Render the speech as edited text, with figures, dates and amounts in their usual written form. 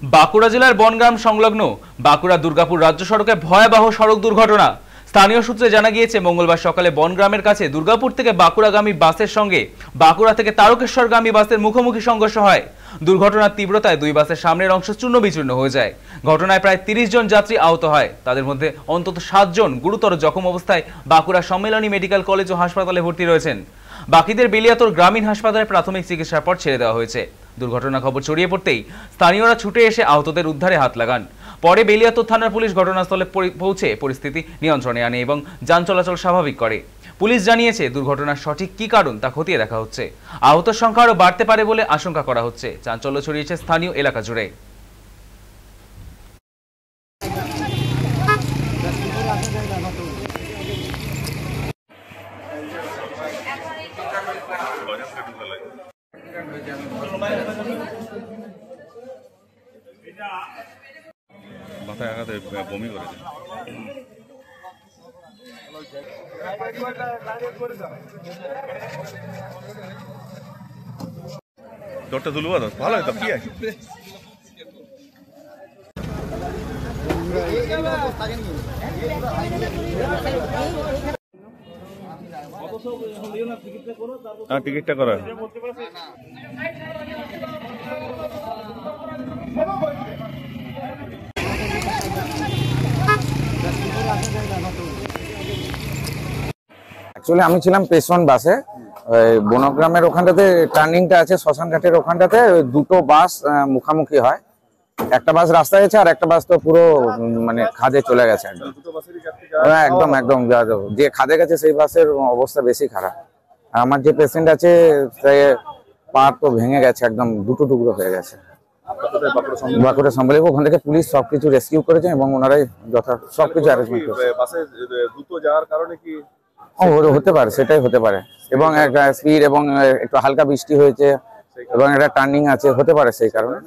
বাঁকুড়া জেলার বনগ্রাম সংলগ্ন বাঁকুড়া দুর্গাপুর রাজ্য সড়কে ভয়াবহ সড়ক দুর্ঘটনা। স্থানীয় সূত্রে জানা গিয়েছে, মঙ্গলবার সকালে বনগ্রামের কাছে দুর্গাপুর থেকে বাঁকুড়াগামী বাসের সঙ্গে বাঁকুড়া থেকে তারকেশ্বরগামী বাসের মুখোমুখি সংঘর্ষ হয়। দুর্ঘটনার তীব্রতায় দুই বাসের সামনের অংশ চূর্ণ বিচূর্ণ হয়ে যায়। ঘটনায় প্রায় 30 জন যাত্রী আহত হয়। তাদের মধ্যে অন্তত 7 জন গুরুতর জখম অবস্থায় বাঁকুড়া সম্মেলনী মেডিকেল কলেজ ও হাসপাতালে ভর্তি রয়েছেন। বাকিদের বেলিয়াতোর গ্রামীণ হাসপাতালে প্রাথমিক চিকিৎসার পর ছেড়ে দেওয়া হয়েছে। দুর্ঘটনার খবর ছড়িয়ে পড়তেই স্থানীয়রা ছুটে এসে আহতদের উদ্ধারে হাত লাগান। পরে বেলিয়াতোর থানার পুলিশ ঘটনাস্থলে পৌঁছে পরিস্থিতি নিয়ন্ত্রণে আনে এবং যান চলাচল স্বাভাবিক করে। পুলিশ জানিয়েছে, দুর্ঘটনার সঠিক কি কারণ তা খতিয়ে দেখা হচ্ছে। আহতের সংখ্যা আরও বাড়তে পারে বলে আশঙ্কা করা হচ্ছে। চাঞ্চল্য ছড়িয়েছে স্থানীয় এলাকা জুড়ে। মাথায় আঘাতে বমি করেছে। দরটা তুলবো তো ভালো হয় তো, কি আছে? হ্যাঁ, টিকিটটা করা। অ্যাকচুয়ালি আমি ছিলাম পেছন বাসে, বনগ্রামের ওখানটাতে টার্নিংটা আছে, শ্মশান ঘাটের ওখানটাতে দুটো বাস মুখামুখি হয়। একটা বাস রাস্তায় গেছে আর একটা বাস তো পুরো মানে খাদে চলে গেছে একদম। একদম একদম যে খাদে গেছে সেই বাসের অবস্থা বেশি খারাপ। আর আমার যে পেশেন্ট আছে সে পা তো ভেঙে গেছে, একদম দুটো টুকরো হয়ে গেছে। বাঁকুড়া সম্বলে ওখান থেকে পুলিশ সবকিছু রেস্কিউ করেছে এবং ওনারাই সবকিছু অ্যারেঞ্জমেন্ট করেছে। হতে পারে, সেটাই হতে পারে। এবং একটা স্পিড এবং একটু হালকা বৃষ্টি হয়েছে এবং একটা টার্নিং আছে, হতে পারে সেই কারণে।